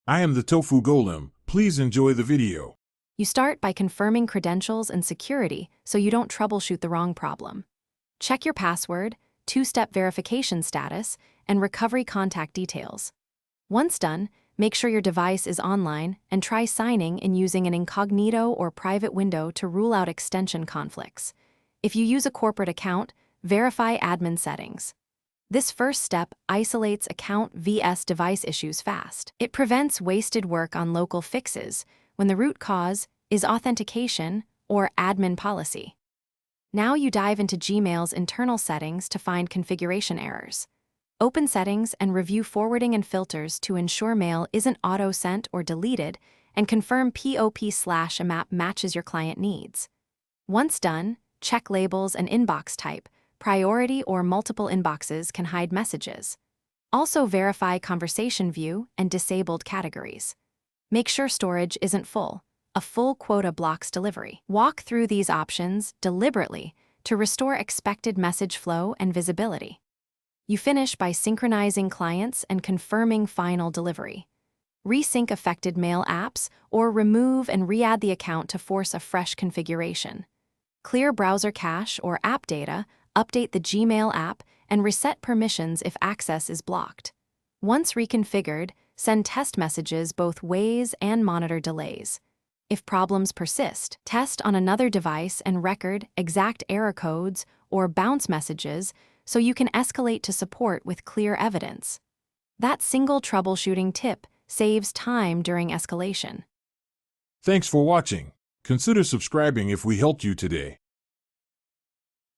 I am the Tofu Golem. Please enjoy the video. You start by confirming credentials and security so you don't troubleshoot the wrong problem. Check your password, two-step verification status, and recovery contact details. Once done, make sure your device is online and try signing in using an incognito or private window to rule out extension conflicts. If you use a corporate account, verify admin settings. This first step isolates account vs device issues fast. It prevents wasted work on local fixes when the root cause is authentication or admin policy. Now you dive into Gmail's internal settings to find configuration errors. Open settings and review forwarding and filters to ensure mail isn't auto-sent or deleted, and confirm POP/AMAP matches your client needs. Once done, check labels and inbox type. Priority or multiple inboxes can hide messages. Also verify conversation view and disabled categories. Make sure storage isn't full. A full quota blocks delivery. Walk through these options deliberately to restore expected message flow and visibility. You finish by synchronizing clients and confirming final delivery. Resync affected mail apps or remove and re-add the account to force a fresh configuration. Clear browser cache or app data, update the Gmail app, and reset permissions if access is blocked. Once reconfigured, send test messages both ways and monitor delays. If problems persist, test on another device and record exact error codes or bounce messages so you can escalate to support with clear evidence. That single troubleshooting tip saves time during escalation. Thanks for watching. Consider subscribing if we helped you today.